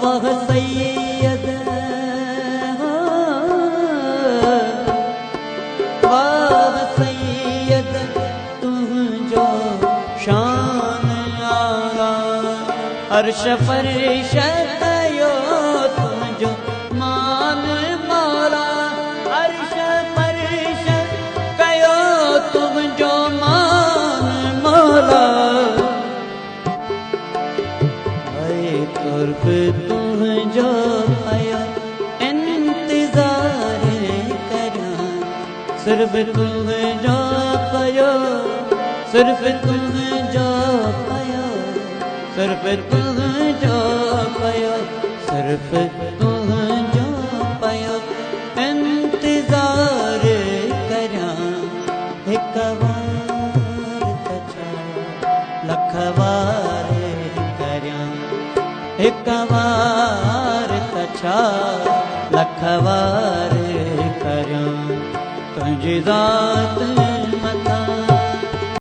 वह सैयद वाह सैयद तुझो शान आला अर्श फर्श कयो तुझो मान मौला अर्श फर्श कयो तुझो मान मौला तुर्फ तुझो आया इंतजार करा सिर्फ तुझो पायो सिर्फ तुझो पायो सिर्फ तुझो पायो सिर्फ तुझो पायो इंतजार करा एक बार कछा लख बार करा एक बार कछा लख बार करा तुझी ज़ात मथा